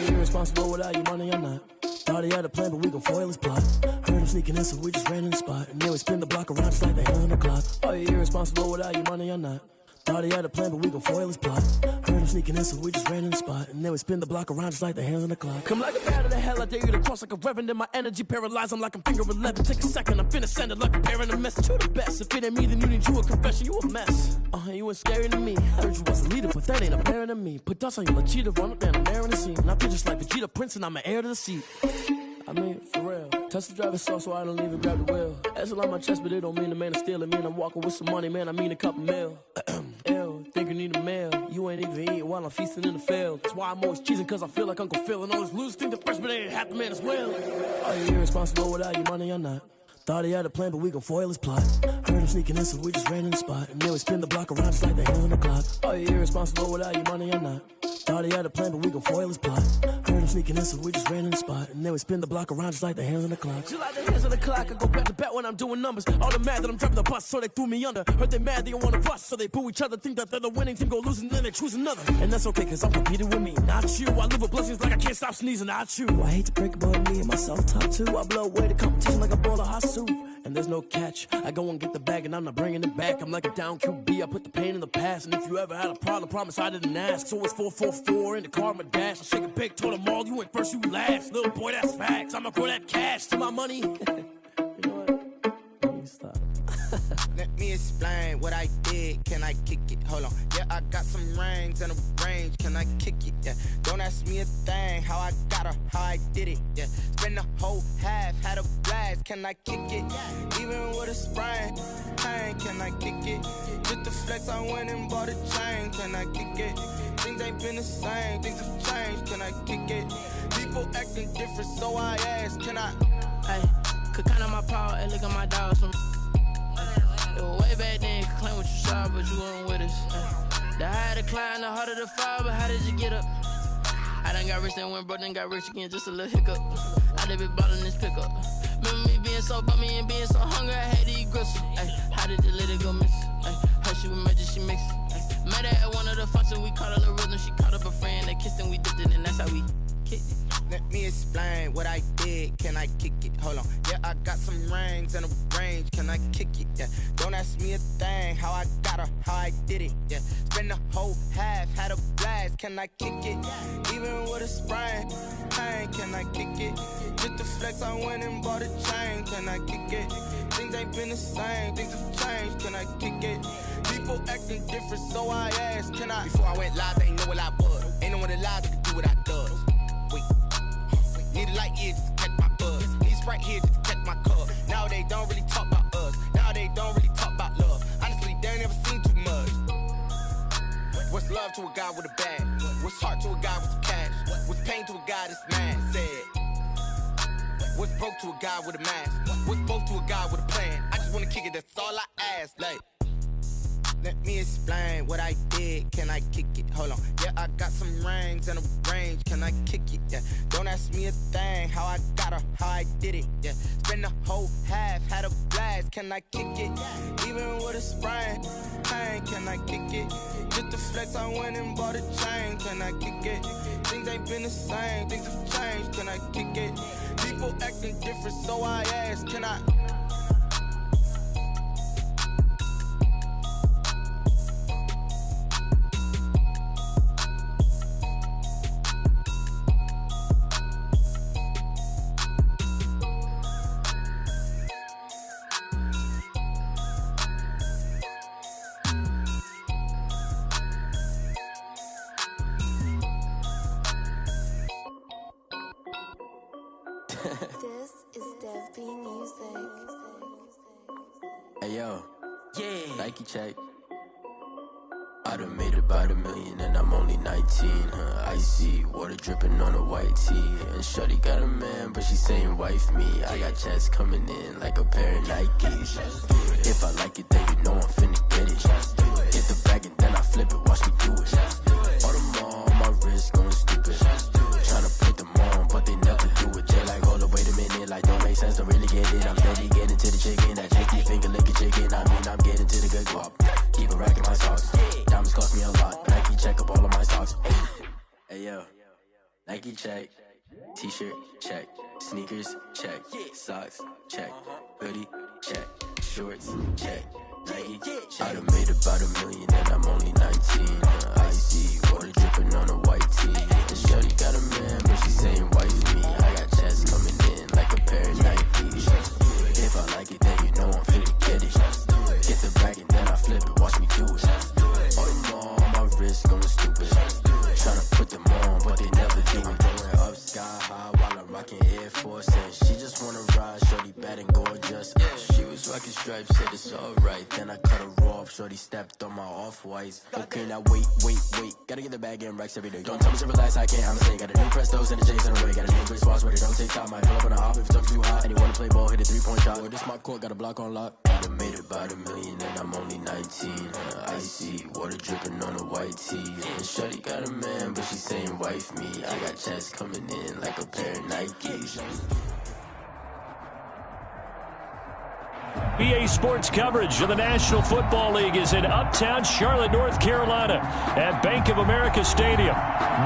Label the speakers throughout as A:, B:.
A: you irresponsible without your money or not? Thought he had a plan, but we gon' foil his plot. Heard him sneaking in, so we just ran in the spot. And then we spin the block around just like the hands on the clock. Are you irresponsible without your money or not? Thought he had a plan, but we gon' foil his plot. Heard him sneaking in, so we just ran in the spot. And then we spin the block around just like the hands on the clock. Come like a bat of the hell, I dare you to cross like a reverend. In my energy paralyzed, I'm like I'm finger 11. Take a second, I'm finna send it like a parent a message. You the best, if it ain't me, then you need you a confession. You a mess, you ain't scary to me. Heard you was a leader, but that ain't apparent to me. Put dust on you, cheetah, run up down the air in the scene. And I feel just like Vegeta Prince, and I'm an heir to the seat. I mean, for real. Touch the driver's sauce so I don't even grab the wheel. That's on my chest, but it don't mean the man is stealing. Mean I'm walking with some money, man, I mean a couple mil. Ew, think you need a meal. You ain't even eating while I'm feasting in the field. That's why I'm always cheesing, cause I feel like Uncle Phil. And all those losers think the freshman ain't half the man as well. Are you irresponsible without your money or not? Thought he had a plan, but we gon' foil his plot. Heard him sneaking in, so we just ran in the spot. And then we spin the block around just like the hands on the clock. Are you irresponsible without your money or not? Thought he had a plan, but we gon' foil his plot. Heard him sneaking in, so we just ran in the spot. And then we spin the block around just like the hands on the clock. Just like the hands on the clock, I go back to back when I'm doing numbers. All the mad that I'm driving the bus, so they threw me under. Heard they mad, they don't wanna bust, so they boo each other. Think that they're the winning team, go losing, then they choose another. And that's okay, cause I'm competing with me, not you. I live with blessings like I can't stop sneezing, not you. I hate to break about me and my self-talk too. I blow away the competition like a bowl of hot soup. And there's no catch, I go and get the bag and I'm not bringing it back. I'm like a down QB, I put the pain in the past. And if you ever had a problem, promise I didn't ask. So it's 444 in the car, my dash. I shake a big, told them all, you went first, you last. Little boy, that's facts, I'ma grow that cash to my money. You know what? Let me stop.
B: Let me explain what I did, can I kick it? Hold on, yeah, I got some rings and a range, can I kick it? Yeah, don't ask me a thing, how I got her, how I did it. Yeah, spend the whole half, had a blast, can I kick it? Even with a sprain, pain, can I kick it? Just the flex, I went and bought a chain, can I kick it? Things ain't been the same, things have changed, can I kick it? People acting different, so I ask, can I?
C: Hey, could count on my power, and look at my dogs from. It was way back then, could claim what you saw, but you weren't with us. The higher the climb, the harder the fall, but how did you get up? I done got rich and went broke, then got rich again, just a little hiccup. I done been ballin' this pickup. Remember me being so bummy and being so hungry, I had to eat gristle. How did you let it go miss? Her she was magic, she mixed. Met her at one of the functions, we caught a little rhythm, she caught up a friend, they kissed and we dipped it, and that's how we kicked it.
B: Let me explain what I did, can I kick it? Hold on, yeah, I got some rings and a range, can I kick it? Yeah, don't ask me a thing, how I got her, how I did it. Yeah, spend the whole half, had a blast, can I kick it? Even with a sprain, pain, can I kick it? Just the flex, I went and bought a chain, can I kick it? Things ain't been the same, things have changed, can I kick it? People acting different, so I asked, can I? Before I went live, they ain't know what I was. Ain't no one alive that could do what I does. Wait. Need a light here just to catch my buzz. Need Sprite here just to catch my cup. Now they don't really talk about us. Now they don't really talk about love. Honestly, they ain't never seen too much. What's love to a guy with a bag? What's heart to a guy with some cash? What's pain to a guy that's mad? Said. What's broke to a guy with a mask? What's both to a guy with a plan? I just wanna kick it, that's all I ask. Like, let me explain what I did, can I kick it? Hold on, yeah, I got some rings and a range, can I kick it? Yeah, don't ask me a thing, how I got her, how I did it. Yeah, spend the whole half, had a blast, can I kick it? Even with a sprain, pain, can I kick it? Just the flex, I went and bought a chain, can I kick it? Things ain't been the same, things have changed, can I kick it? People acting different, so I ask, can I?
D: This is Dev B Music.
E: Hey yo,
C: Yeah.
E: Nike check. I done made about $1 million and I'm only 19. Icy water dripping on a white tee. And shorty got a man, but she saying wife me. I got checks coming in like a pair of Nikes. If I like it, then you know I'm finna get it. Hit the bag and then I flip it, watch me do it. All them on my wrist going stupid. Tryna put them on, but they never do it. They like, hold up, wait a minute, like don't make sense, don't really get it. I'm steady getting to the chicken, that chicky finger licking chicken. I mean, I'm getting to the good guap. Keep a rack in my socks. Diamonds cost me a lot, but I keep check up all of my stocks. Hey yo, Nike check, t-shirt check, sneakers check, socks check, hoodie check, shorts check, Nike check. I done made about $1 million and I'm only 19. Icy water dripping on a white tee. And shorty got a man, but she saying wife me. I got chats coming in like a pair of Nikes. If I like it, then you know I'm finna get it. Get the bag and then I flip it, watch me do it. All them all on my wrist going stupid. Tryna put them on, but they never do it. Going up sky high while I'm rocking Air Force. And she just wanna ride, shorty bad and gorgeous. She was rocking stripes, said it's alright. Then I cut her off, shorty stepped on my off-whites. Okay, now wait. Gotta get the bag and racks every day. Don't tell me to relax, I can't, I'ma say. Got a new Prestos and the J's in the way. Got a new Chris Boss, but it don't take time. Might pull up on a hop if it's too hot. And you wanna play ball, hit a 3-point shot. Or this my court, got a block on lock. I done made about $1 million and I'm only 19. Icy water dripping on a white tee. And shorty got a man, but she saying wife me. I got chats coming in like a pair of Nikes.
F: EA Sports coverage of the National Football League is in uptown Charlotte, North Carolina at Bank of America Stadium.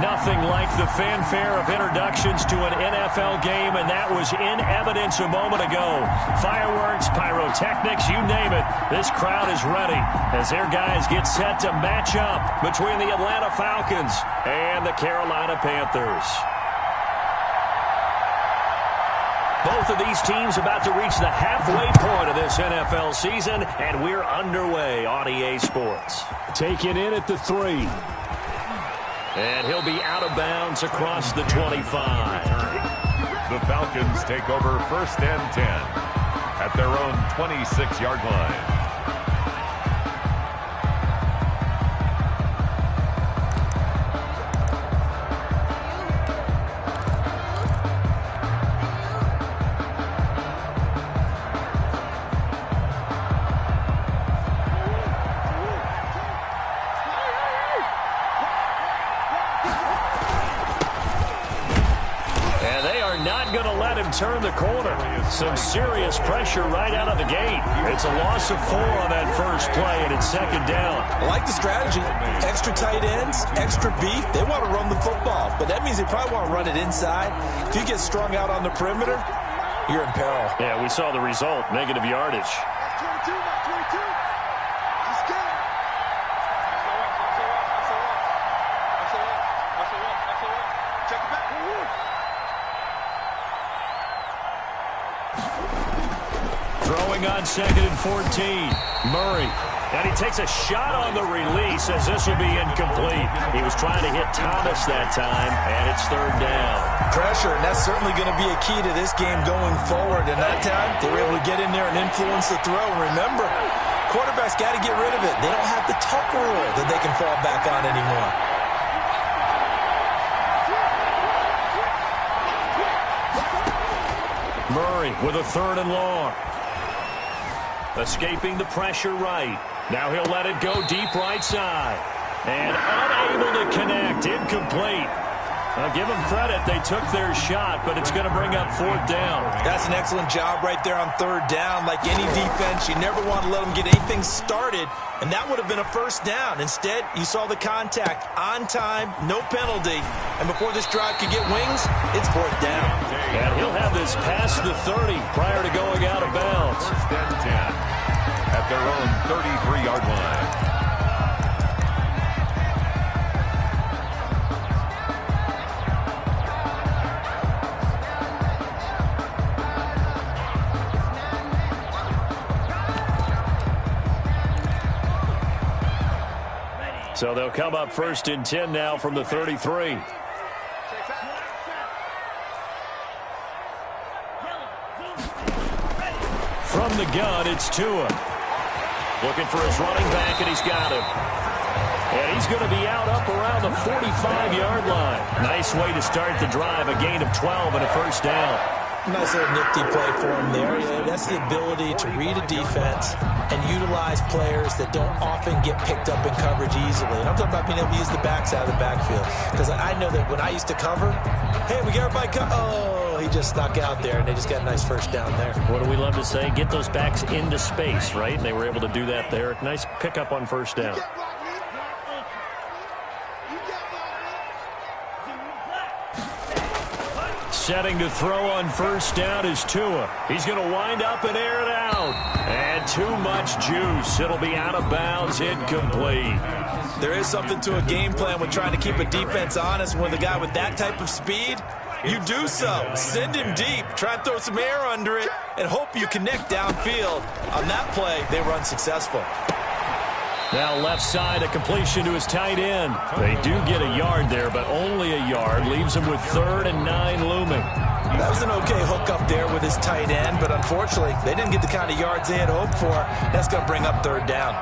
F: Nothing like the fanfare of introductions to an NFL game, and that was in evidence a moment ago. Fireworks, pyrotechnics, you name it. This crowd is ready as their guys get set to match up between the Atlanta Falcons and the Carolina Panthers. Both of these teams about to reach the halfway point of this NFL season, and we're underway on EA Sports.
G: Taken in at the 3.
F: And he'll be out of bounds across the 25.
H: The Falcons take over 1st and 10 at their own 26-yard line.
F: Turn the corner. Some serious pressure right out of the gate. It's a loss of 4 on that first play, and it's 2nd down.
I: I like the strategy. Extra tight ends, extra beef. They want to run the football, but that means they probably want to run it inside. If you get strung out on the perimeter, you're in peril.
F: Yeah, we saw the result. Negative yardage. On 2nd and 14, Murray. And he takes a shot on the release as this will be incomplete. He was trying to hit Thomas that time, and it's 3rd down.
I: Pressure, and that's certainly going to be a key to this game going forward. And that time, they were able to get in there and influence the throw. And remember, quarterbacks got to get rid of it. They don't have the tuck rule that they can fall back on anymore.
F: Murray with a 3rd and long. Escaping the pressure right. Now he'll let it go deep right side. And unable to connect. Incomplete. Give them credit. They took their shot, but it's going to bring up 4th down.
I: That's an excellent job right there on 3rd down. Like any defense, you never want to let them get anything started, and that would have been a 1st down. Instead, you saw the contact on time, no penalty, and before this drive could get wings, it's 4th down.
F: And he'll have this past the 30 prior to going out of bounds.
H: 1st and 10 at their own 33-yard line.
F: So they'll come up 1st and 10 now from the 33. From the gun, it's Tua. Looking for his running back, and he's got him. And he's going to be out up around the 45-yard line. Nice way to start the drive, a gain of 12 and a 1st down.
I: Nice little nifty play for him there. That's the ability to read a defense and utilize players that don't often get picked up in coverage easily. And I'm talking about being able to use the backs out of the backfield. Because I know that when I used to cover, hey, we got everybody oh, he just snuck out there, and they just got a nice 1st down there.
F: What do we love to say? Get those backs into space, right? And they were able to do that there. Nice pickup on 1st down. Setting to throw on first down is Tua. He's going to wind up and air it out. And too much juice. It'll be out of bounds, incomplete.
I: There is something to a game plan when trying to keep a defense honest. With a guy with that type of speed, you do so. Send him deep. Try and throw some air under it and hope you connect downfield. On that play, they were unsuccessful.
F: Now left side, a completion to his tight end. They do get a yard there, but only a yard. Leaves him with 3rd and 9 looming.
I: That was an okay hook up there with his tight end, but unfortunately, they didn't get the kind of yards they had hoped for. That's going to bring up 3rd down.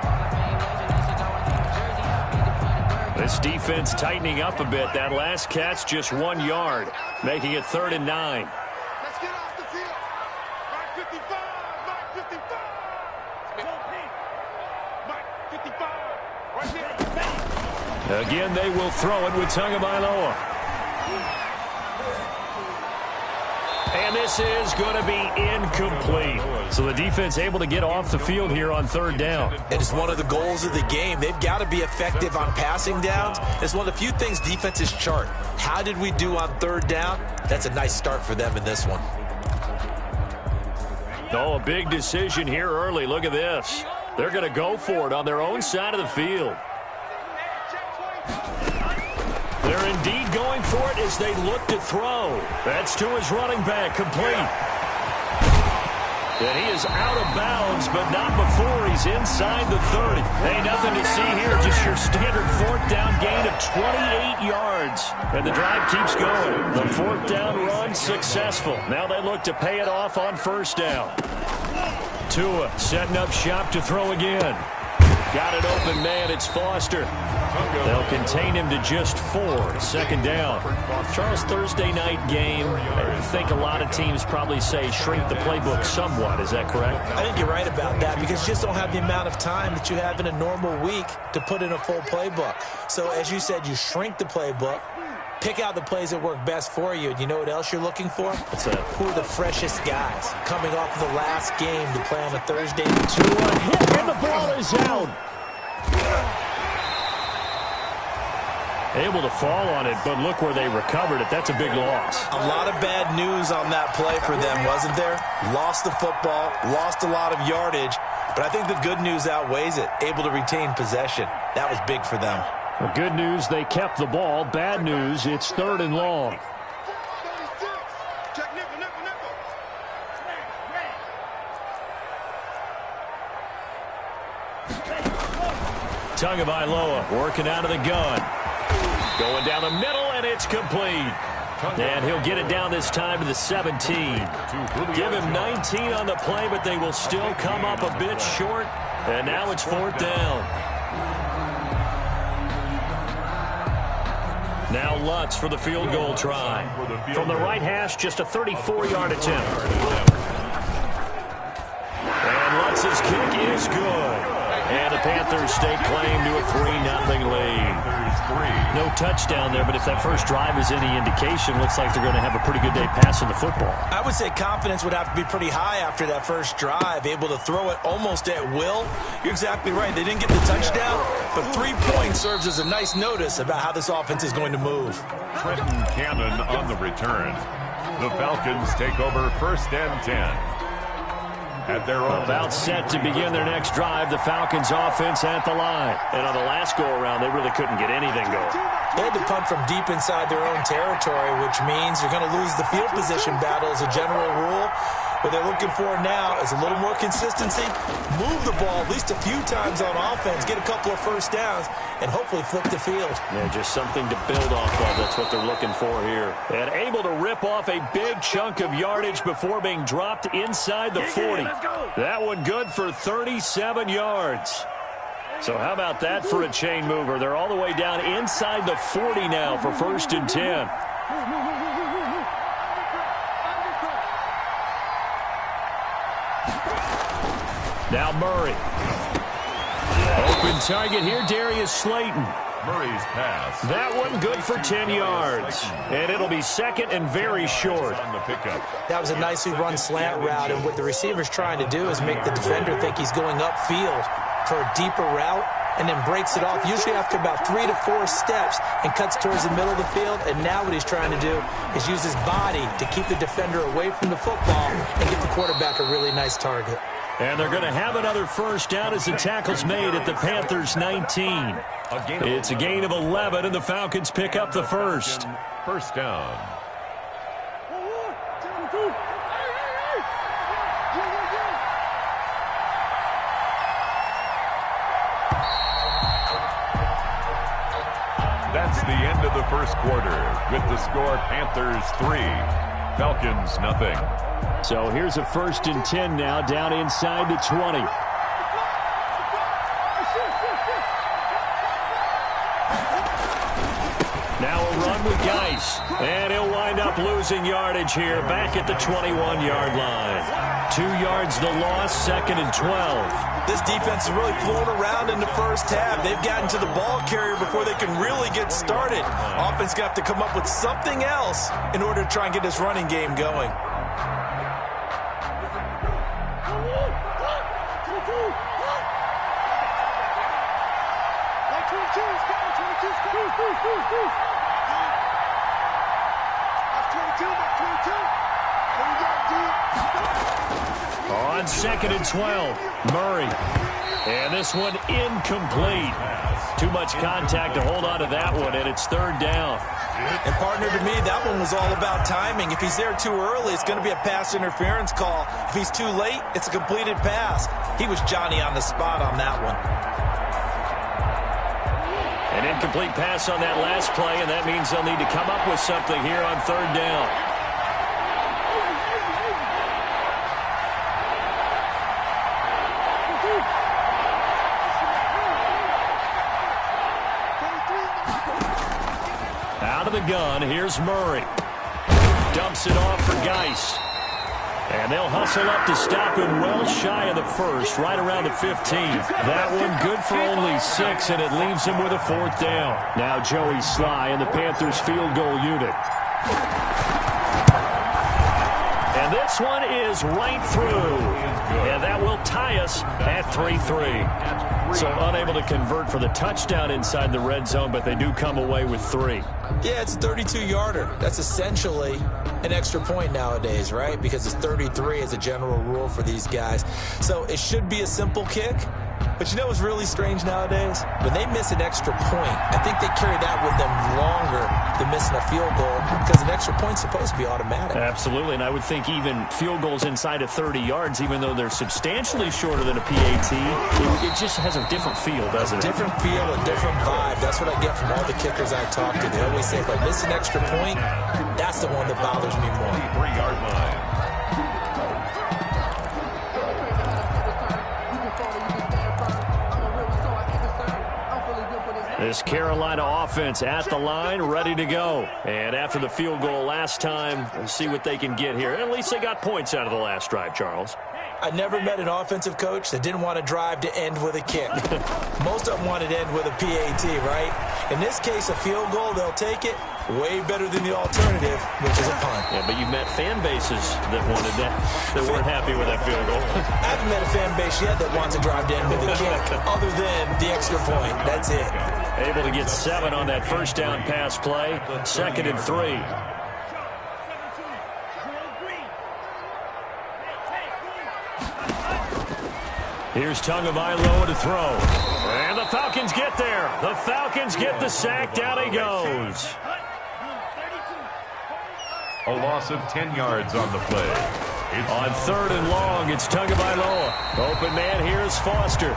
F: This defense tightening up a bit. That last catch, just 1 yard, making it 3rd and 9.
J: Let's get off the field. Mark 55. Mark 55. Mark 55. Right there.
F: Again, they will throw it with Tagovailoa. And this is going to be incomplete. So the defense able to get off the field here on 3rd down.
I: It is one of the goals of the game. They've got to be effective on passing downs. It's one of the few things defenses chart. How did we do on 3rd down? That's a nice start for them in this one.
F: Oh, a big decision here early. Look at this. They're going to go for it on their own side of the field. They're indeed going for it as they look to throw. That's to his running back, complete. And he is out of bounds, but not before he's inside the 30. Hey, nothing to see here, just your standard 4th down gain of 28 yards. And the drive keeps going. The 4th down run successful. Now they look to pay it off on 1st down. Tua setting up shop to throw again. Got it open, man. It's Foster. They'll contain him to just 4. 2nd down. Charles, Thursday night game. I think a lot of teams probably say shrink the playbook somewhat. Is that correct?
I: I think you're right about that because you just don't have the amount of time that you have in a normal week to put in a full playbook. So, as you said, you shrink the playbook, pick out the plays that work best for you. And you know what else you're looking for?
F: What's that?
I: Who are the freshest guys coming off of the last game to play on a Thursday?
F: 2 a hit, and the ball is out. Able to fall on it, but look where they recovered it. That's a big loss.
I: A lot of bad news on that play for them, wasn't there? Lost the football, lost a lot of yardage, but I think the good news outweighs it. Able to retain possession. That was big for them.
F: The good news, they kept the ball. Bad news, it's 3rd and long.
J: Check nickel, nickel, nickel.
F: Tagovailoa working out of the gun. Going down the middle, and it's complete. And he'll get it down this time to the 17. Give him 19 on the play, but they will still come up a bit short. And now it's 4th down. Now Lutz for the field goal try. From the right hash, just a 34-yard attempt. And Lutz's kick is good. And the Panthers stake claim to a 3-0 lead. No touchdown there, but if that first drive is any indication, looks like they're going to have a pretty good day passing the football.
I: I would say confidence would have to be pretty high after that first drive, able to throw it almost at will. You're exactly right. They didn't get the touchdown, but 3 points serves as a nice notice about how this offense is going to move.
H: Trenton Cannon on the return. The Falcons take over 1st and 10. At their own.
F: About set to begin their next drive, the Falcons offense at the line. And on the last go-around, they really couldn't get anything going.
I: They had to punt from deep inside their own territory, which means you're going to lose the field position battle as a general rule. What they're looking for now is a little more consistency, move the ball at least a few times on offense, get a couple of first downs, and hopefully flip the field.
F: Yeah, just something to build off of. That's what they're looking for here. And able to rip off a big chunk of yardage before being dropped inside the 40. That one good for 37 yards. So how about that for a chain mover? They're all the way down inside the 40 now for 1st and 10. Now Murray. Open target here, Darius Slayton.
H: Murray's pass.
F: That one good for 10 yards. And it'll be 2nd and very short.
H: On the pickup.
I: That was a nicely run slant route, and what the receiver's trying to do is make the defender think he's going upfield for a deeper route. and then breaks it off, usually after about 3 to 4 steps, and cuts towards the middle of the field. And now what he's trying to do is use his body to keep the defender away from the football and get the quarterback a really nice target.
F: And they're going to have another first down as the tackle's made at the Panthers' 19. It's a gain of 11, and the Falcons pick up the first.
H: First down. That's the end of the first quarter with the score Panthers 3, Falcons nothing.
F: So here's a 1st and 10 now down inside the 20. Now a run with Geis, and he'll wind up losing yardage here back at the 21-yard line. 2 yards the loss, 2nd and 12.
I: This defense is really flown around in the first half. They've gotten to the ball carrier before they can really get started. Offense going to have to come up with something else in order to try and get this running game going.
F: On 2nd and 12, Murray. And this one incomplete. Too much contact to hold on to that one, and it's 3rd down.
I: And partner, to me, that one was all about timing. If he's there too early, it's going to be a pass interference call. If he's too late, it's a completed pass. He was Johnny on the spot on that one.
F: An incomplete pass on that last play, and that means they'll need to come up with something here on 3rd down. Out of the gun, here's Murray. Dumps it off for Geis. And they'll hustle up to stop him well shy of the first, right around the 15. That one good for only 6, and it leaves him with a 4th down. Now Joey Sly and the Panthers field goal unit. And this one is right through. And that will tie us at 3-3. So unable to convert for the touchdown inside the red zone, but they do come away with 3.
I: Yeah, it's a 32-yarder. That's essentially an extra point nowadays, right? Because it's 33 as a general rule for these guys. So it should be a simple kick. But you know what's really strange nowadays? When they miss an extra point, I think they carry that with them longer than missing a field goal because an extra point's supposed to be automatic.
F: Absolutely, and I would think even field goals inside of 30 yards, even though they're substantially shorter than a PAT, it just has a different feel, doesn't it?
I: Different feel, a different vibe. That's what I get from all the kickers I talk to. They always say, if I miss an extra point, that's the one that bothers me more.
H: 3-yard line.
F: This Carolina offense at the line, ready to go. And after the field goal last time, we'll see what they can get here. At least they got points out of the last drive, Charles.
I: I never met an offensive coach that didn't want to drive to end with a kick. Most of them wanted to end with a PAT, right? In this case, a field goal, they'll take it. Way better than the alternative, which is a punt.
F: Yeah, but you've met fan bases that wanted that, that weren't happy with that field goal.
I: I haven't met a fan base yet that wants to drive to end with a kick, other than the extra point. That's it.
F: Able to get 7 on that first down pass play. 2nd and 3. Here's Tagovailoa to throw. And the Falcons get there. The Falcons get the sack. Down he goes.
H: A loss of 10 yards on the play.
F: On 3rd and long, it's Tagovailoa. Open man here is Foster.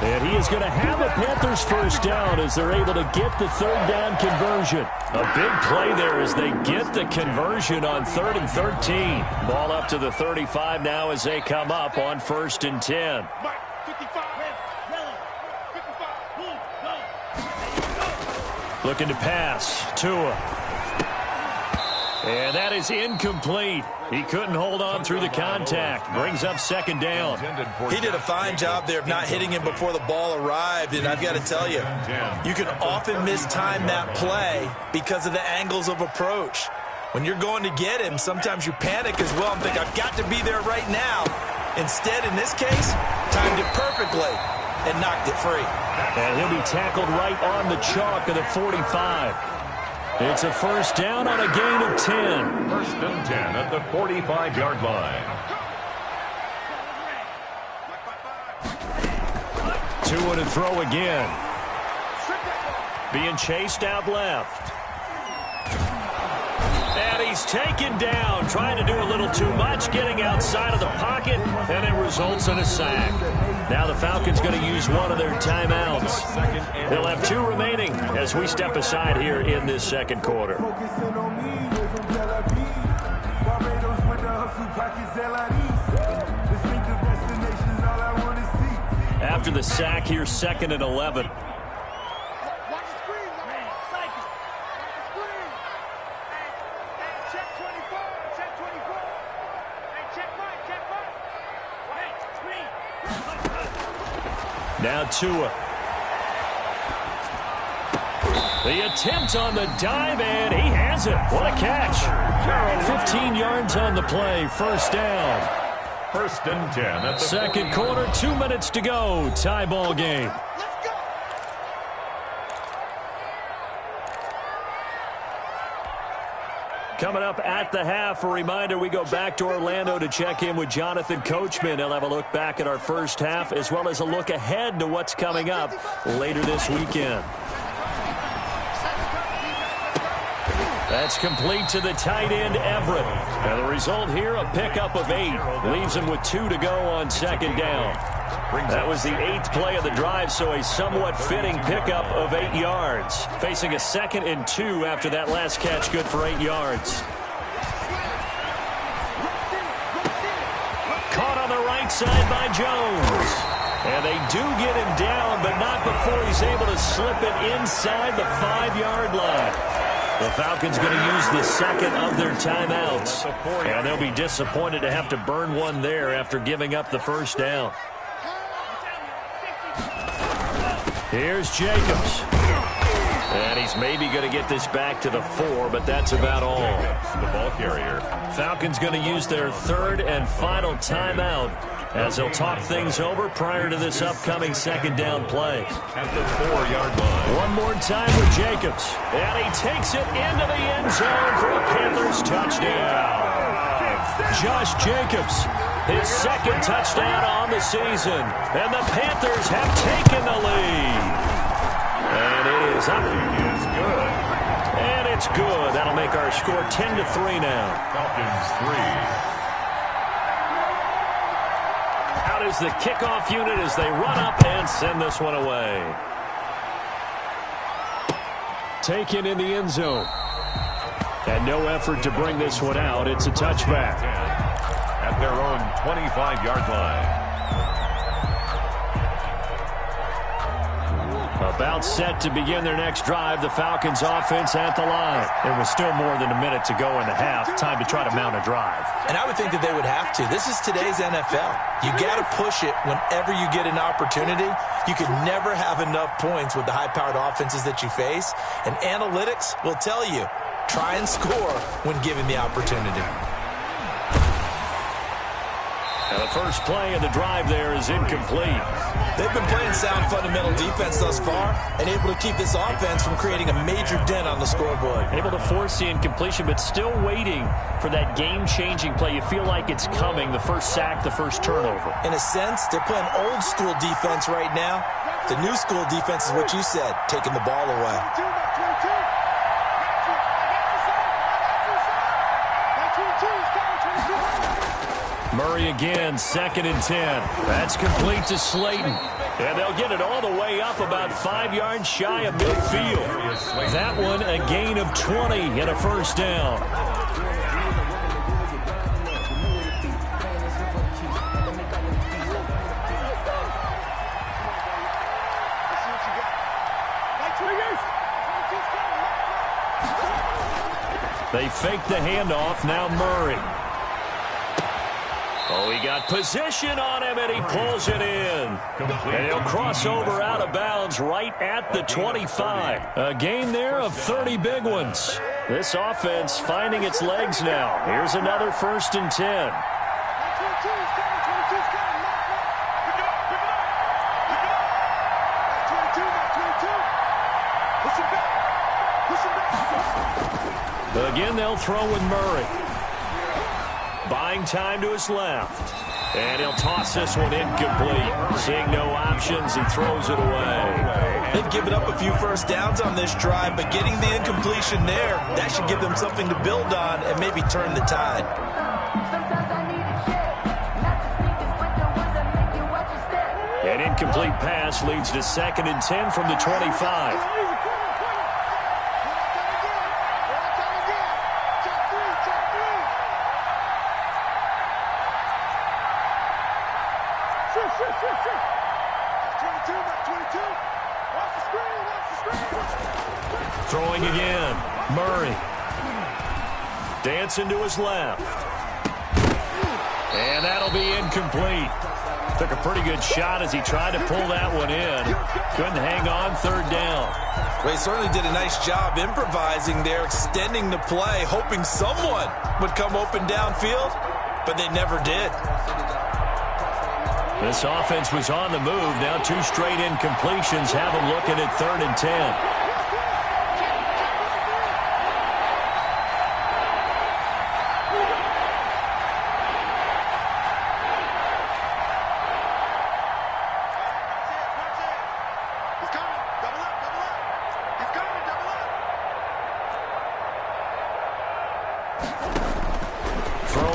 F: And he is going to have a Panthers first down as they're able to get the 3rd down conversion. A big play there as they get the conversion on 3rd and 13. Ball up to the 35 now as they come up on 1st and 10. Looking to pass. Tua. And that is incomplete. He couldn't hold on through the contact. Brings up 2nd down.
I: He did a fine job there of not hitting him before the ball arrived. And I've got to tell you, you can often mistime that play because of the angles of approach. When you're going to get him, sometimes you panic as well and think, I've got to be there right now. Instead, in this case, timed it perfectly. and knocked it free.
F: And he'll be tackled right on the chalk of the 45. It's a first down on a gain of 10.
H: First and 10 at the 45-yard line.
F: Tua to throw again. Being chased out left. And he's taken down, trying to do a little too much, getting outside of the pocket, and it results in a sack. Now the Falcons going to use one of their timeouts. They'll have 2 remaining as we step aside here in this second quarter. After the sack, here's 2nd and 11. Now Tua. The attempt on the dive, and he has it. What a catch. 15 yards on the play. First down.
H: First and 10 at the
F: second quarter, 2 minutes to go. Tie ball game. Coming up at the half, a reminder, we go back to Orlando to check in with Jonathan Coachman. He'll have a look back at our first half as well as a look ahead to what's coming up later this weekend. That's complete to the tight end, Everett. And the result here, a pickup of 8. Leaves him with 2 to go on second down. That was the 8th play of the drive, so a somewhat fitting pickup of 8 yards. Facing a 2nd and 2 after that last catch, good for 8 yards. Caught on the right side by Jones. And they do get him down, but not before he's able to slip it inside the 5-yard line. The Falcons going to use the 2nd of their timeouts. And they'll be disappointed to have to burn one there after giving up the first down. Here's Jacobs. And he's maybe going to get this back to the 4, but that's about all.
H: The ball carrier.
F: Falcons going to use their 3rd and final timeout as they'll talk things over prior to this upcoming second down play.
H: At the 4-yard line.
F: One more time with Jacobs. And he takes it into the end zone for a Panthers touchdown. Josh Jacobs, his 2nd touchdown on the season. And the Panthers have taken the lead. And it is up.
H: It is good.
F: And it's good. That'll make our score 10-3 now.
H: Falcons 3.
F: Out is the kickoff unit as they run up and send this one away. Taken in the end zone. And no effort to bring this one out. It's a touchback.
H: At their own 25-yard line.
F: About set to begin their next drive. The Falcons offense at the line. There was still more than a minute to go in the half. Time to try to mount a drive.
I: And I would think that they would have to. This is today's NFL. You got to push it whenever you get an opportunity. You could never have enough points with the high-powered offenses that you face. And analytics will tell you, try and score when given the opportunity.
F: Now the first play of the drive there is incomplete.
I: They've been playing sound fundamental defense thus far and able to keep this offense from creating a major dent on the scoreboard.
F: Able to force the incompletion, but still waiting for that game-changing play. You feel like it's coming, the first sack, the first turnover.
I: In a sense, they're playing old-school defense right now. The new-school defense is what you said, taking the ball away.
F: Murray again, 2nd and 10. That's complete to Slayton. And they'll get it all the way up about 5 yards shy of midfield. That one a gain of 20 and a first down. They fake the handoff, now Murray. Oh, he got position on him, and he pulls it in. And he'll cross over out of bounds right at the 25. A gain there of 30 big ones. This offense finding its legs now. Here's another 1st and 10. Again, they'll throw with Murray. Buying time to his left. And he'll toss this one incomplete. Seeing no options, he throws it away.
I: They've given up a few first downs on this drive, but getting the incompletion there, that should give them something to build on and maybe turn the tide.
F: An incomplete pass leads to 2nd and 10 from the 25. Throwing again. Murray. Dancing to his left. And that'll be incomplete. Took a pretty good shot as he tried to pull that one in. Couldn't hang on 3rd down.
I: Well, he certainly did a nice job improvising there, extending the play, hoping someone would come open downfield, but they never did.
F: This offense was on the move. Now 2 straight incompletions have them looking at 3rd and 10.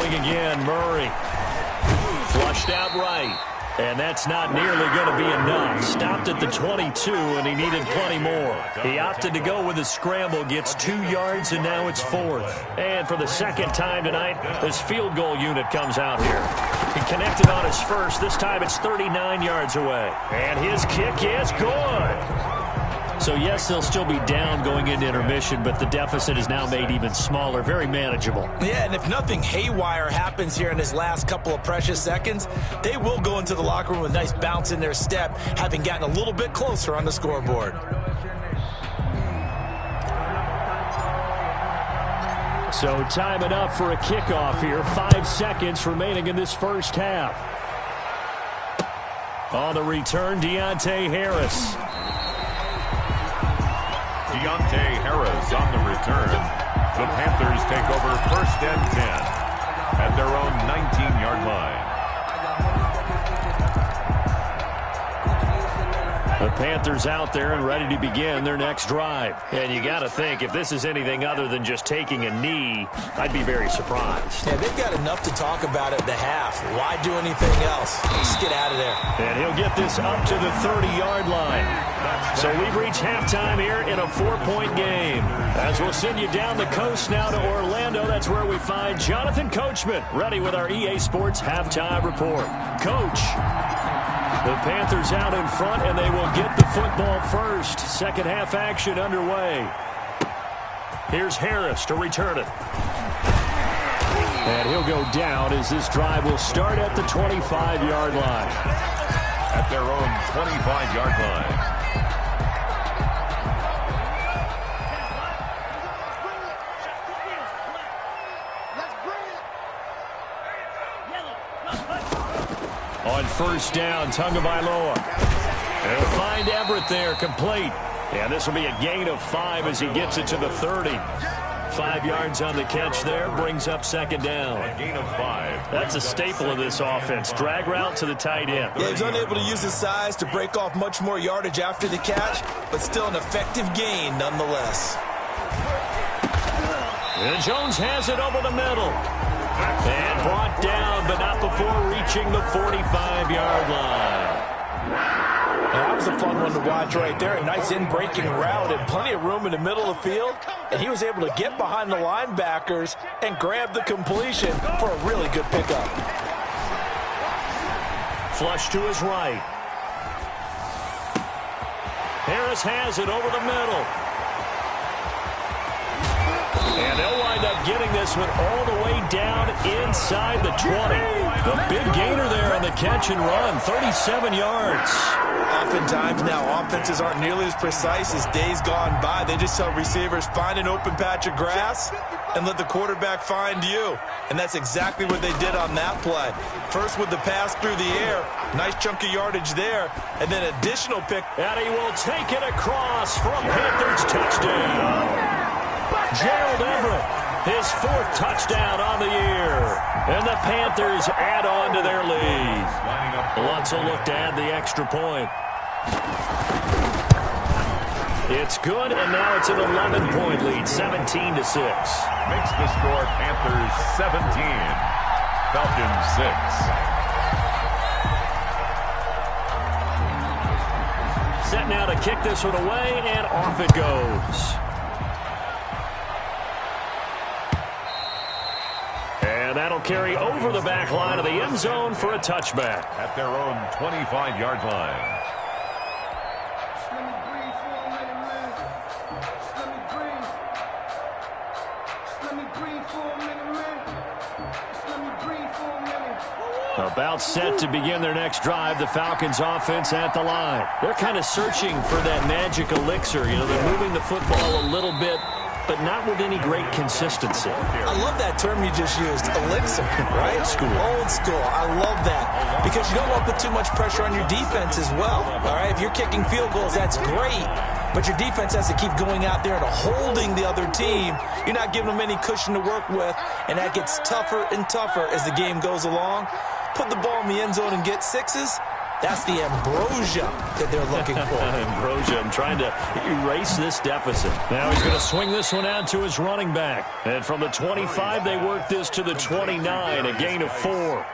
F: Again, Murray. Flushed out right. And that's not nearly going to be enough. Stopped at the 22, and he needed plenty more. He opted to go with a scramble, gets 2 yards, and now it's 4th. And for the 2nd time tonight, this field goal unit comes out here. He connected on his first. This time it's 39 yards away. And his kick is good. So, yes, they'll still be down going into intermission, but the deficit is now made even smaller, very manageable.
I: Yeah, and if nothing haywire happens here in his last couple of precious seconds, they will go into the locker room with a nice bounce in their step, having gotten a little bit closer on the scoreboard.
F: So, time enough for a kickoff here. 5 seconds remaining in this first half. On the return, Deontay Harris.
H: Deontay Harris on the return. The Panthers take over 1st and 10 at their own 19-yard line.
F: The Panthers out there and ready to begin their next drive. And you got to think, if this is anything other than just taking a knee, I'd be very surprised.
I: Yeah, they've got enough to talk about at the half. Why do anything else? Just get out of there.
F: And he'll get this up to the 30-yard line. So we've reached halftime here in a 4-point game. As we'll send you down the coast now to Orlando, that's where we find Jonathan Coachman, ready with our EA Sports halftime report. Coach. The Panthers out in front, and they will get the football first. 2nd half action underway. Here's Harris to return it. And he'll go down as this drive will start at the 25-yard line.
H: At their own 25-yard line.
F: On 1st down, Tagovailoa. They'll find Everett there, complete. And this will be a gain of 5 as he gets it to the 30. 5 yards on the catch there, brings up 2nd down.
H: A gain of 5.
F: That's a staple of this offense. Drag route to the tight end.
I: Yeah, he's unable to use his size to break off much more yardage after the catch, but still an effective gain nonetheless.
F: And Jones has it over the middle. And brought down, but not before reaching the 45-yard line.
I: That was a fun one to watch right there. A nice in-breaking route and plenty of room in the middle of the field. And he was able to get behind the linebackers and grab the completion for a really good pickup.
F: Flush to his right. Harris has it over the middle. And they'll wind up getting this one all the way down inside the 20. The big gainer there on the catch and run, 37 yards.
I: Oftentimes now, offenses aren't nearly as precise as days gone by. They just tell receivers, find an open patch of grass and let the quarterback find you. And that's exactly what they did on that play. First with the pass through the air, nice chunk of yardage there, and then additional pick.
F: And he will take it across for a Panthers touchdown. Gerald Everett, his 4th touchdown on the year. And the Panthers add on to their lead. Wants a look to add the extra point. It's good, and now it's an 11-point lead, 17-6.
H: Makes the score Panthers 17, Falcons 6.
F: Set now to kick this one away, and off it goes. And that'll carry over the back line of the end zone for a touchback.
H: At their own 25-yard line.
F: About set to begin their next drive, the Falcons offense at the line. They're kind of searching for that magic elixir. You know, they're moving the football a little bit, but not with any great consistency.
I: I love that term you just used, elixir, right?
F: Old school.
I: Old school. I love that because you don't want to put too much pressure on your defense as well. All right, if you're kicking field goals, that's great, but your defense has to keep going out there and holding the other team. You're not giving them any cushion to work with, and that gets tougher and tougher as the game goes along. Put the ball in the end zone and get 6s. That's the ambrosia that they're looking for.
F: Ambrosia, I'm trying to erase this deficit. Now he's going to swing this one out to his running back. And from the 25, they work this to the 29, a gain of 4.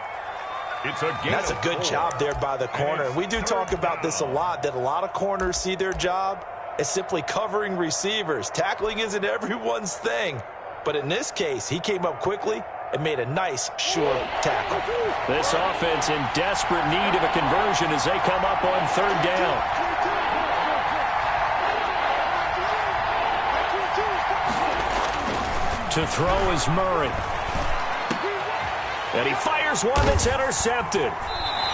I: That's a good job there by the corner. And we do talk about this a lot, that a lot of corners see their job as simply covering receivers. Tackling isn't everyone's thing. But in this case, he came up quickly and made a nice, sure tackle.
F: This offense in desperate need of a conversion as they come up on 3rd down. To throw is Murray. And he fires one that's intercepted.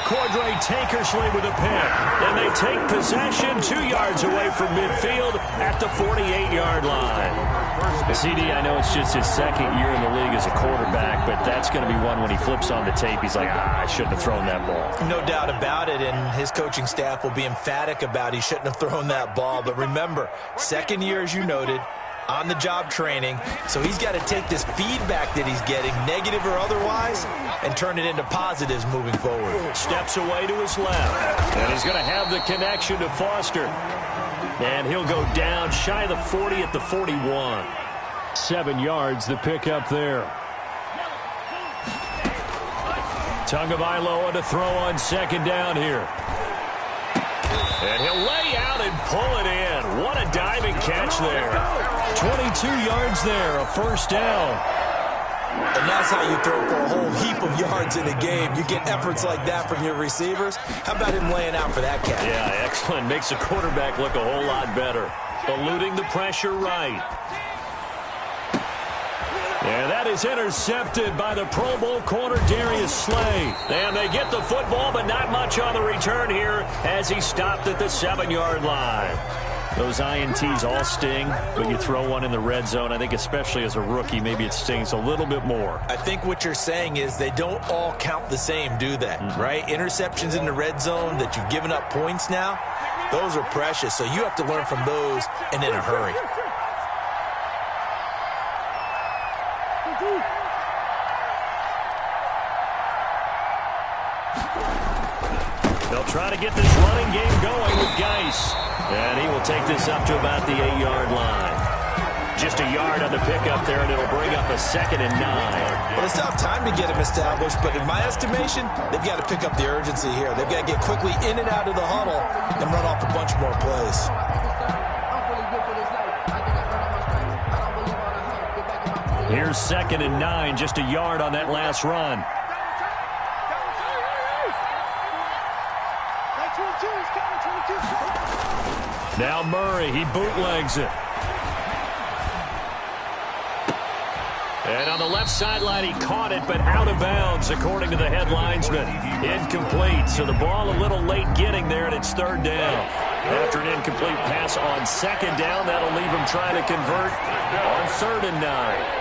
F: Cordray Tankersley with a pick. And they take possession 2 yards away from midfield at the 48-yard line. CD, I know it's just his 2nd year in the league as a quarterback, but that's going to be one when he flips on the tape. He's like, I shouldn't have thrown that ball.
I: No doubt about it, and his coaching staff will be emphatic about he shouldn't have thrown that ball. But remember, 2nd year, as you noted, on-the-job training, so he's got to take this feedback that he's getting, negative or otherwise, and turn it into positives moving forward.
F: Steps away to his left, and he's going to have the connection to Foster. And he'll go down shy of the 40 at the 41. 7 yards, the pickup there. Tagovailoa to throw on 2nd down here. And he'll lay out and pull it in. What a diving catch there. 22 yards there, a 1st down.
I: And that's how you throw for a whole heap of yards in a game. You get efforts like that from your receivers. How about him laying out for that catch?
F: Yeah, excellent. Makes the quarterback look a whole lot better. Eluding the pressure right. And that is intercepted by the Pro Bowl corner Darius Slay. And they get the football, but not much on the return here as he stopped at the 7-yard line. Those INTs all sting, but you throw one in the red zone. I think especially as a rookie, maybe it stings a little bit more.
I: I think what you're saying is they don't all count the same, do they? Right? Interceptions in the red zone that you've given up points now, those are precious. So you have to learn from those and in a hurry.
F: They'll try to get this running game going with Geis. And he will take this up to about the 8-yard line. Just a yard on the pickup there, and it'll bring up a 2nd and 9.
I: Well, it's not time to get him established, but in my estimation, they've got to pick up the urgency here. They've got to get quickly in and out of the huddle and run off a bunch more plays.
F: Here's 2nd and 9, just a yard on that last run. Now Murray, he bootlegs it. And on the left sideline, he caught it, but out of bounds, according to the head linesman. Incomplete, so the ball a little late getting there, and it's 3rd down. After an incomplete pass on 2nd down, that'll leave him trying to convert on 3rd and 9.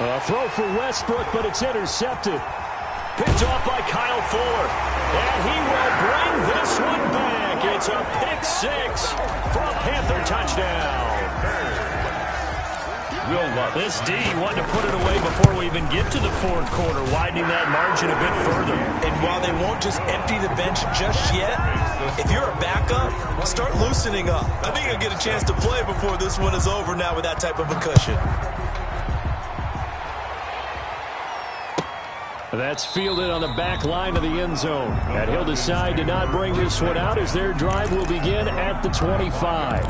F: A throw for Westbrook, but it's intercepted. Picked off by Kyle Fuller. And he will bring this one back. It's a pick six for a Panther touchdown. This D wanted to put it away before we even get to the fourth quarter, widening that margin a bit further.
I: And while they won't just empty the bench just yet, if you're a backup, start loosening up. I think you'll get a chance to play before this one is over now with that type of a cushion.
F: That's fielded on the back line of the end zone. And he'll decide to not bring this one out as their drive will begin at the 25.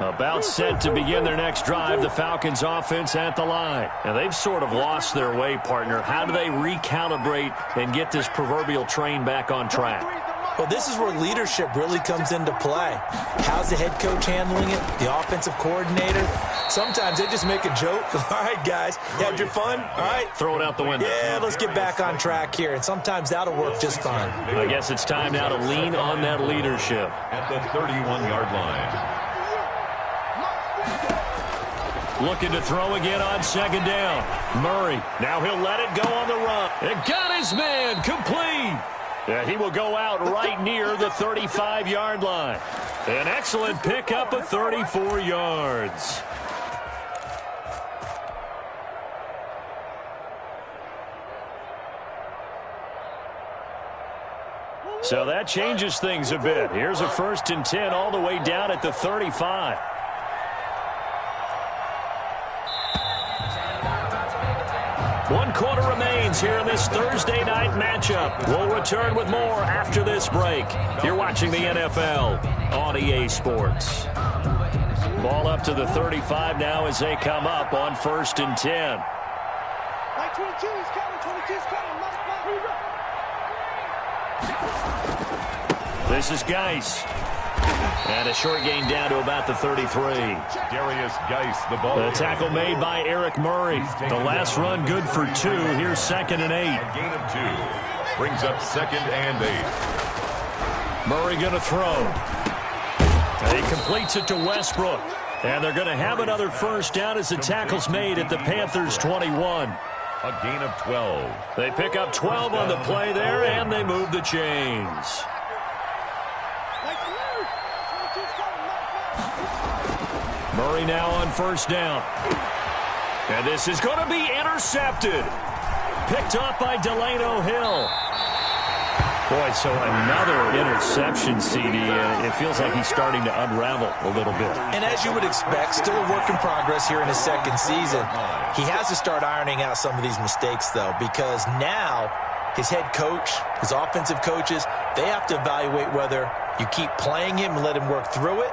F: About set to begin their next drive, the Falcons offense at the line. And they've sort of lost their way, partner. How do they recalibrate and get this proverbial train back on track?
I: Well, this is where leadership really comes into play. How's the head coach handling it? The offensive coordinator? Sometimes they just make a joke. All right, guys, you had your fun? All right.
F: Throw it out the window.
I: Yeah, let's get back on track here. And sometimes that'll work just fine.
F: I guess it's time now to lean on that leadership.
H: At the 31-yard line.
F: Looking to throw again on second down. Murray. Now he'll let it go on the run. And got his man complete. And he will go out right near the 35-yard line. An excellent pickup of 34 yards. So that changes things a bit. Here's a 1st and 10 all the way down at the 35. One quarter remains here in this Thursday night matchup. We'll return with more after this break. You're watching the NFL on EA Sports. Ball up to the 35 now as they come up on 1st and 10.
J: Like 22, he's coming. 22's coming.
F: This is Geis. And a short gain down to about the 33.
H: Darius Geis, the ball.
F: The tackle made by Eric Murray. The last run good for 2. Here's 2nd and 8.
H: A gain of 2. Brings up 2nd and 8.
F: Murray going to throw. He completes it to Westbrook. And they're going to have another 1st down as the tackle's made at the Panthers' 21.
H: A gain of 12.
F: They pick up 12 on the play there, and they move the chains. Murray now on 1st down. And this is going to be intercepted. Picked off by Delano Hill. Boy, so another interception, CD. It feels like he's starting to unravel a little bit.
I: And as you would expect, still a work in progress here in his 2nd season. He has to start ironing out some of these mistakes, though, because now his head coach, his offensive coaches, they have to evaluate whether you keep playing him and let him work through it,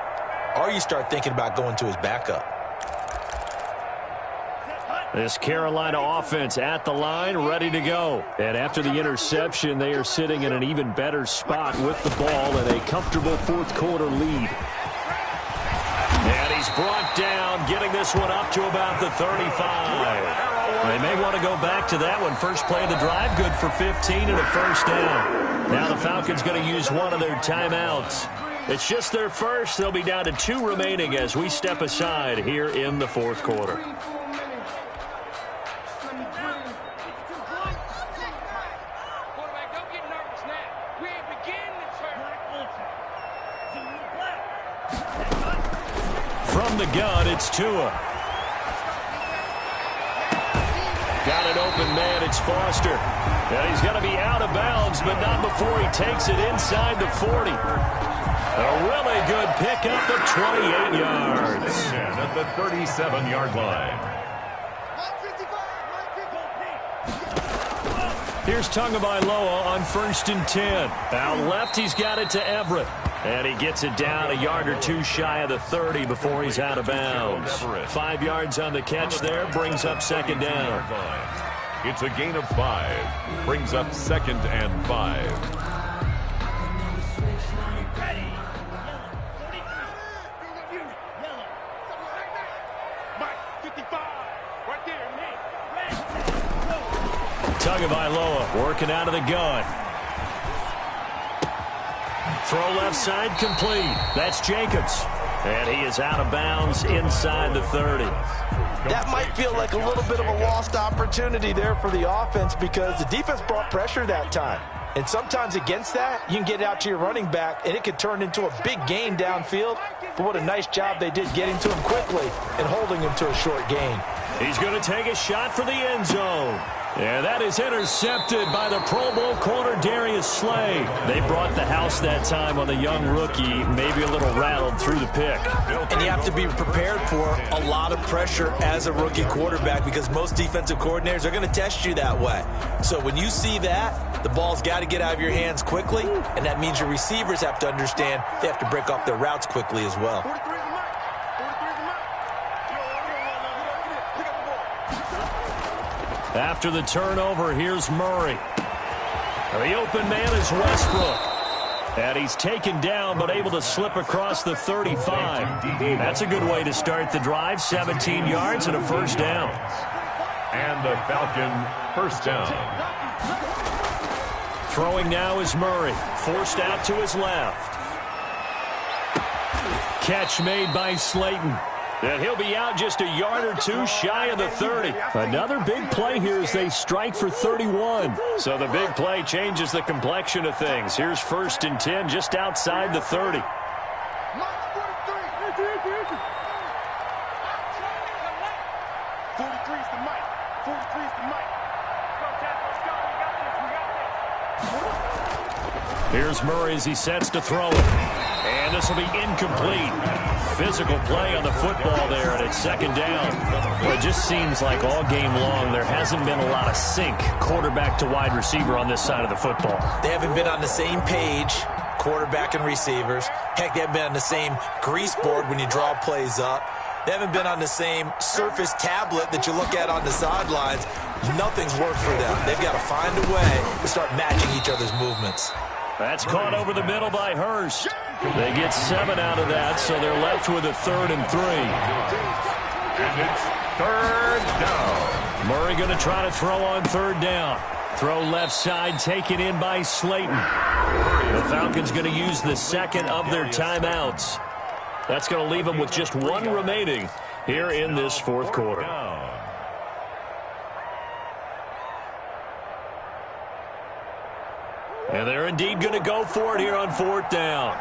I: or you start thinking about going to his backup.
F: This Carolina offense at the line, ready to go. And after the interception, they are sitting in an even better spot with the ball and a comfortable 4th quarter lead. And he's brought down, getting this one up to about the 35. They may want to go back to that one. First play of the drive, good for 15 and a 1st down. Now the Falcons going to use one of their timeouts. It's just their first. They'll be down to 2 remaining as we step aside here in the 4th quarter. From the gun, it's Tua. Got an open man, it's Foster. And he's going to be out of bounds, but not before he takes it inside the 40. A really good pickup of 28 yards.
H: At the 37-yard line.
F: Here's Tagovailoa on 1st and 10. Out left, he's got it to Everett. And he gets it down a yard or 2 shy of the 30 before he's out of bounds. 5 yards on the catch there, brings up 2nd down.
H: It's a gain of 5. Brings up 2nd and 5.
F: Tagovailoa working out of the gun. Throw left side complete. That's Jacobs. And he is out of bounds inside the 30.
I: That might feel like a little bit of a lost opportunity there for the offense because the defense brought pressure that time. And sometimes against that, you can get it out to your running back, and it could turn into a big gain downfield. But what a nice job they did getting to him quickly and holding him to a short gain.
F: He's going to take a shot for the end zone. And that is intercepted by the Pro Bowl corner, Darius Slay. They brought the house that time on the young rookie, maybe a little rattled through the pick.
I: And you have to be prepared for a lot of pressure as a rookie quarterback because most defensive coordinators are going to test you that way. So when you see that, the ball's got to get out of your hands quickly, and that means your receivers have to understand they have to break off their routes quickly as well.
F: After the turnover, here's Murray. The open man is Westbrook. And he's taken down but able to slip across the 35. That's a good way to start the drive. 17 yards and a first down.
H: And the Falcon first down.
F: Throwing now is Murray. Forced out to his left. Catch made by Slayton. And he'll be out just a yard or two shy of the 30. Another big play here as they strike for 31. So the big play changes the complexion of things. Here's 1st and 10 just outside the 30. Here's Murray as he sets to throw it. And this will be incomplete. Physical play on the football there, and it's 2nd down. Well, it just seems like all game long there hasn't been a lot of sync quarterback to wide receiver on this side of the football.
I: They haven't been on the same page, quarterback and receivers. Heck, they haven't been on the same grease board when you draw plays up. They haven't been on the same surface tablet that you look at on the sidelines. Nothing's worked for them. They've got to find a way to start matching each other's movements.
F: That's caught over the middle by Hurst. They get 7 out of that, so they're left with a 3rd and 3.
H: And it's 3rd down.
F: Murray going to try to throw on 3rd down. Throw left side, taken in by Slayton. The Falcons going to use the 2nd of their timeouts. That's going to leave them with just 1 remaining here in this 4th quarter. And they're indeed going to go for it here on 4th down.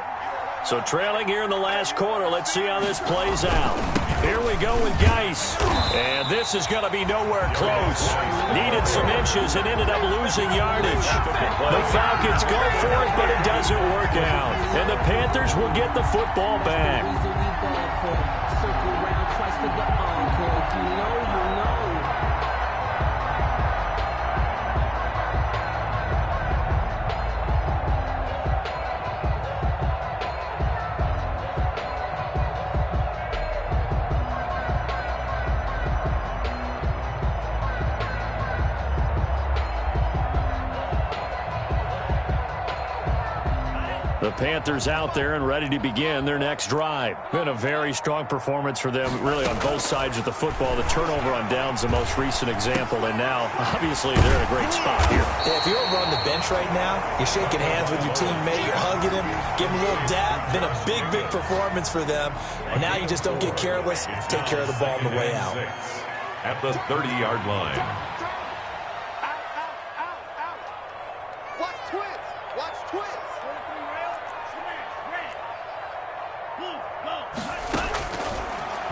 F: So trailing here in the last quarter. Let's see how this plays out. Here we go with Geis. And this is going to be nowhere close. Needed some inches and ended up losing yardage. The Falcons go for it, but it doesn't work out. And the Panthers will get the football back.
K: Circle around twice for the encore. If you know, you know.
F: The Panthers out there and ready to begin their next drive. Been a very strong performance for them, really, on both sides of the football. The turnover on downs, the most recent example, and now, obviously, they're in a great spot here.
I: Yeah, if you're over on the bench right now, you're shaking hands with your teammate, you're hugging him, giving him a little dap. Been a big, big performance for them. And now you just don't get careless. Take care of the ball on the way out.
H: At the 30-yard line.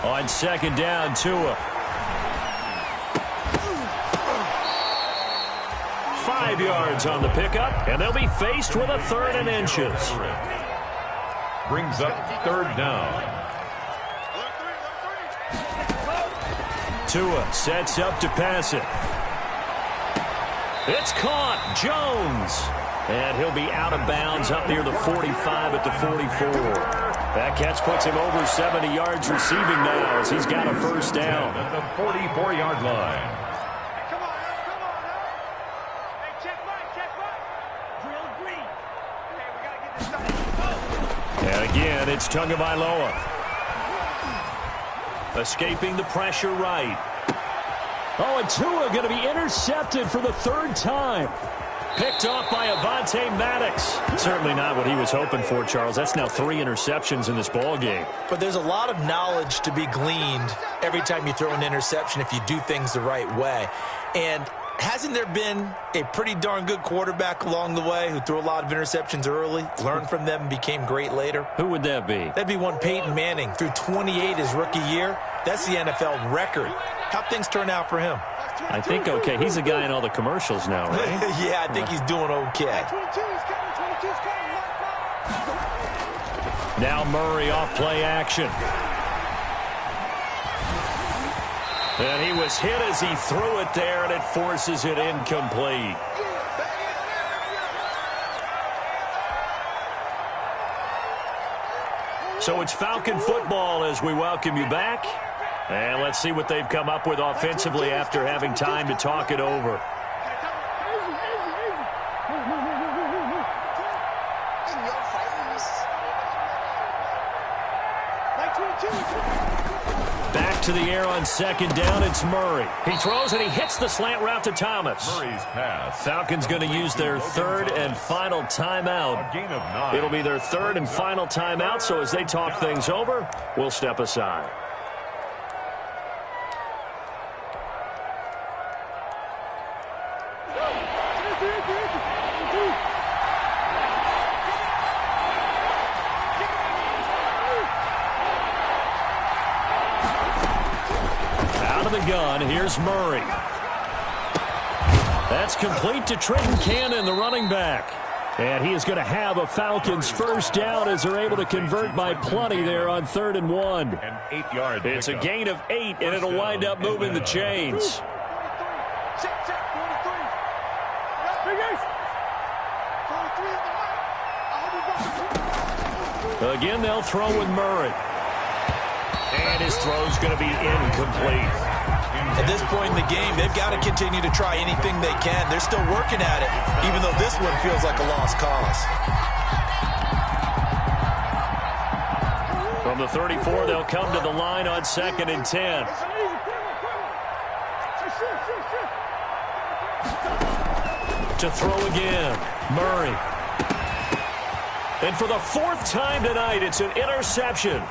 F: On 2nd down, Tua. 5 yards on the pickup, and they'll be faced with a 3rd and inches.
H: Brings up 3rd down.
F: Tua sets up to pass it. It's caught. Jones. And he'll be out of bounds up near the 45 at the 44. That catch puts him over 70 yards receiving now as he's got a 1st down.
H: At the 44-yard line.
J: Come on, Hey, check right. Drill green. Hey, we got to get this done.
F: And again, it's Tagovailoa. Escaping the pressure right. Oh, and Tua going to be intercepted for the 3rd time. picked off by Avonte Maddox. Certainly not what he was hoping for, Charles. That's now 3 interceptions in this ball game.
I: But there's a lot of knowledge to be gleaned every time you throw an interception if you do things the right way. And hasn't there been a pretty darn good quarterback along the way who threw a lot of interceptions early, learned from them, and became great later?
F: Who would that be?
I: That'd be one Peyton Manning. Threw 28 his rookie year. That's the NFL record. How'd things turn out for him?
F: I think okay. He's a guy in all the commercials now, right?
I: Yeah, I think he's doing okay.
F: Now Murray off play action. And he was hit as he threw it there, and it forces it incomplete. So it's Falcon football as we welcome you back. And let's see what they've come up with offensively after having time to talk it over. Back to the air on second down, it's Murray. He throws and he hits the slant route to Thomas.
H: Murray's pass.
F: Falcons going to use their third and final timeout.
H: A gain of 9.
F: It'll be their third and final timeout, so as they talk things over, we'll step aside. The gun. Here's Murray. That's complete to Trenton Cannon, the running back. And he is going to have a Falcons first down as they're able to convert by plenty there on 3rd and 1.
H: An 8-yard
F: It's a gain of 8, and it'll wind up moving the chains. Again, they'll throw with Murray. And his throw's going to be incomplete.
I: At this point in the game, they've got to continue to try anything they can. They're still working at it, even though this one feels like a lost cause.
F: From the 34, they'll come to the line on 2nd and 10. To throw again, Murray. And for the 4th time tonight, it's an interception.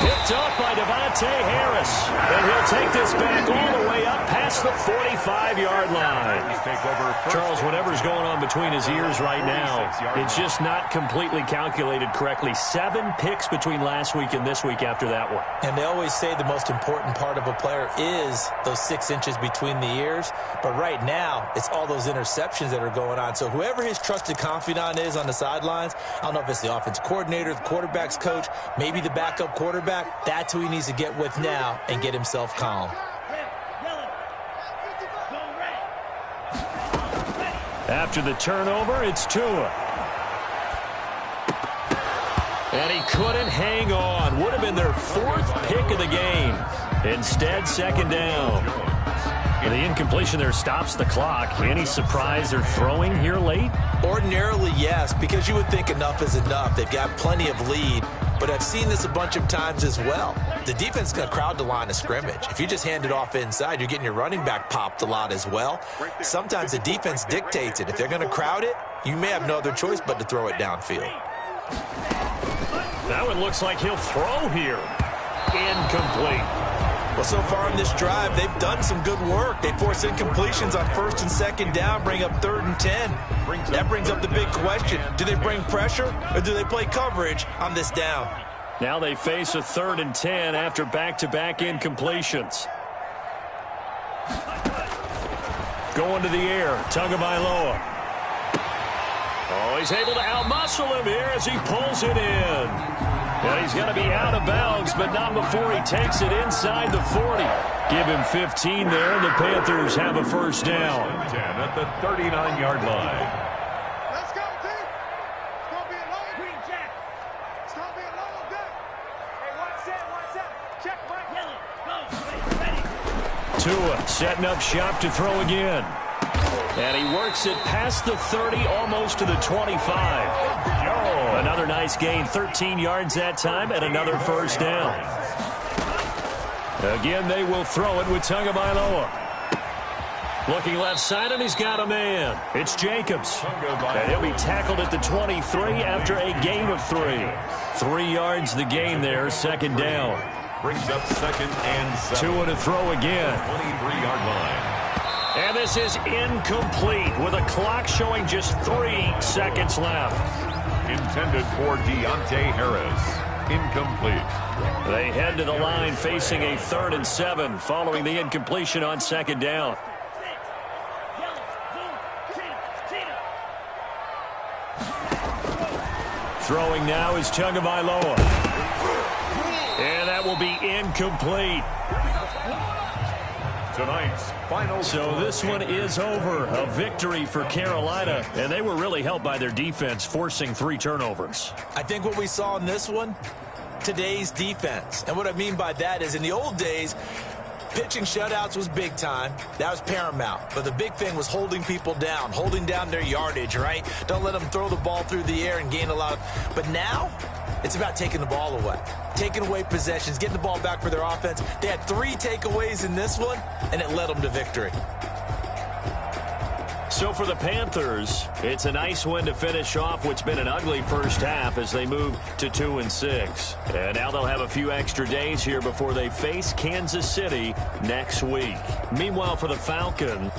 F: Picked up by Devontae Harris. And he'll take this back all the way up past the 45-yard line. Charles, whatever's going on between his ears right now, it's just not completely calculated correctly. 7 picks between last week and this week after that one.
I: And they always say the most important part of a player is those 6 inches between the ears. But right now, it's all those interceptions that are going on. So whoever his trusted confidant is on the sidelines, I don't know if it's the offense coordinator, the quarterback's coach, maybe the backup quarterback, that's who he needs to get with now and get himself calm.
F: After the turnover, it's Tua. And he couldn't hang on. Would have been their 4th pick of the game. Instead, 2nd down. And the incompletion there stops the clock. Any surprise they're throwing here late?
I: Ordinarily, yes, because you would think enough is enough. They've got plenty of lead. But I've seen this a bunch of times as well. The defense is going to crowd the line of scrimmage. If you just hand it off inside, you're getting your running back popped a lot as well. Sometimes the defense dictates it. If they're going to crowd it, you may have no other choice but to throw it downfield.
F: That one looks like he'll throw here. Incomplete.
I: Well, so far in this drive, they've done some good work. They force incompletions on 1st and 2nd down, bring up 3rd and 10. That brings up the big question. Do they bring pressure or do they play coverage on this down?
F: Now they face a 3rd and 10 after back-to-back incompletions. Going to the air, Tagovailoa. Oh, he's able to outmuscle him here as he pulls it in. And he's going to be out of bounds, but not before he takes it inside the 40. Give him 15 there, and the Panthers have a first down.
H: 10 at the 39-yard line.
J: Let's go, team. It's going to be a long green jack. It's going to be a long day. Hey, watch that. Check right. Yellow. Go. Ready.
F: Tua setting up shop to throw again. And he works it past the 30, almost to the 25. Another nice gain, 13 yards that time, and another first down. Again, they will throw it with Tagovailoa. Looking left side, and he's got a man. It's Jacobs. And he'll be tackled at the 23 after a gain of 3. 3 yards the gain there, second down.
H: Brings up second and 7.
F: 2 to throw again.
H: 23-yard line.
F: And this is incomplete with a clock showing just 3 seconds left.
H: Intended for Deontay Harris. Incomplete.
F: They head to the line facing a 3rd and 7 following the incompletion on second down. Throwing now is Tagovailoa. And that will be incomplete.
H: Tonight's final.
F: So this one is over. A victory for Carolina. And they were really helped by their defense, forcing 3 turnovers.
I: I think what we saw in this one, today's defense. And what I mean by that is in the old days, pitching shutouts was big time. That was paramount. But the big thing was holding people down, holding down their yardage, right? Don't let them throw the ball through the air and gain a lot. But now, it's about taking the ball away. Taking away possessions, getting the ball back for their offense. They had 3 takeaways in this one, and it led them to victory.
F: So for the Panthers, it's a nice win to finish off what's been an ugly first half as they move to 2-6. And now they'll have a few extra days here before they face Kansas City next week. Meanwhile, for the Falcons,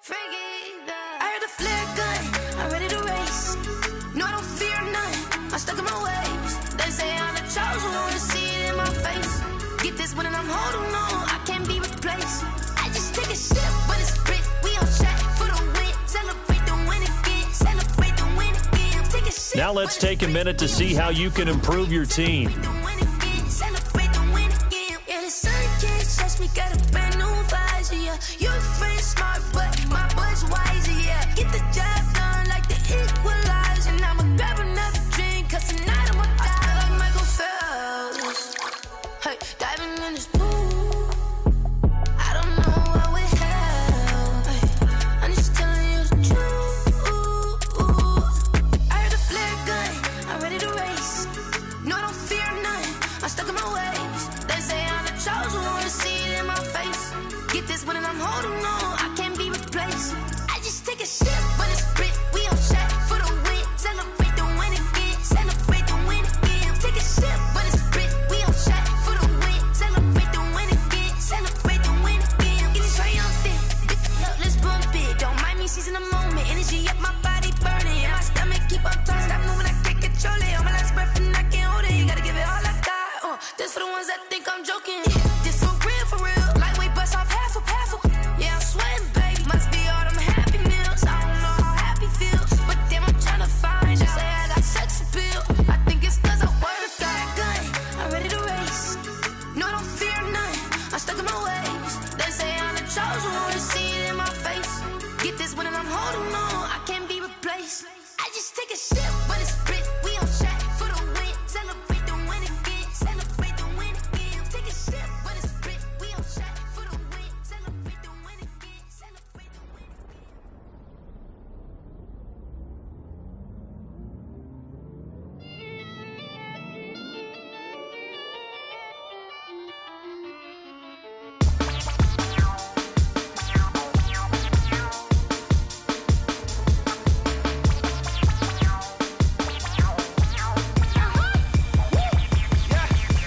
L: I heard the flare gun, I'm ready to race. No, I don't fear none, I'm stuck in my ways. They say I'm the chosen one, to see it in my face. Get this one and I'm holding on, I can't be replaced. I just take a sip, but it's spit, we on track for the win. Celebrate the win again, celebrate the win again. Take a sip.
F: Now let's take a minute to see how you can improve your team.
L: Celebrate the win again. Yeah, the sun can't touch me, got a brand new visor, yeah. Your friend smart, but my boy's wiser, yeah. Get the job done like the equalizer. And I'ma grab another drink, cause tonight I'ma die like Michael Phelps. Hey, diving in this pool, I don't know what would help. Hey, I'm just telling you the truth. I heard a flare gun, I'm ready to race. No, I don't fear none, energy up my body burning. Yeah, my stomach keep on turning. Stop moving, I can't control it. All my life's breath and I can't hold it. You gotta give it all I got. This for the ones that think I'm joking. This for real. Lightweight bust off half a. Yeah, I'm sweating, baby. Must be all them happy meals. I don't know how happy feels, but damn, I'm trying to find out. Say I got sex appeal. I think it's 'cause I work got a gun. I'm ready to race. No, I don't fear none. I'm stuck in my ways. They say I'm the chosen one. To see it in my face. Get this when I'm holding on. I can't be replaced. I just take a sip when it's split. We on track for the win. Celebrate the win again. Celebrate the win again. Take a sip when it's split. We on track for the win. Celebrate the win again. Celebrate the win again.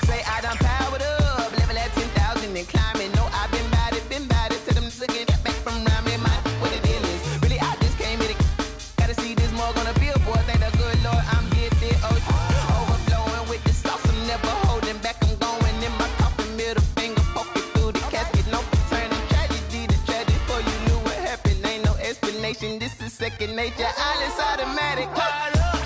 B: Say I done powered up, level at 10,000 and climbing. No, I've been bad it to them looking back from around me. My what the deal is. Really, I just came here to gotta see this more gonna be a boy. Thank the good Lord, I'm gifted. Overflowing with the sauce, I'm never holding back. I'm going in my coffin, middle finger poking through the casket. No turning tragedy to tragic. Before you knew what happened, ain't no explanation. This is second nature. All is automatic. Caught up.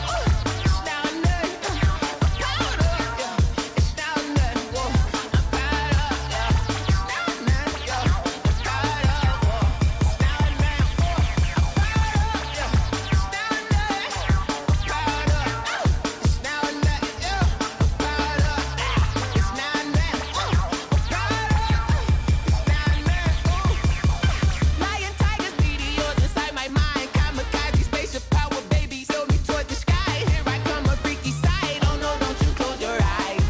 B: Lion, tigers, meteors inside my mind. Kamikaze, spaceship power, baby, sail me toward the sky. Here I come, a freaky side. Oh no, don't you close your eyes.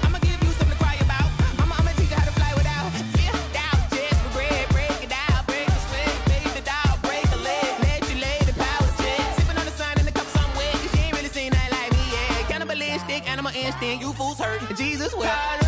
B: I'ma give you something to cry about. I'ma teach you how to fly without fear. Doubt, just for bread, break it out, break a sweat, baby, the doll, break a leg, let you lay the power check. Sipping on the sun in the cup somewhere, 'cause she ain't really seen nothing like me, yeah. Cannibalistic, animal instinct, you fools hurt. Jesus will.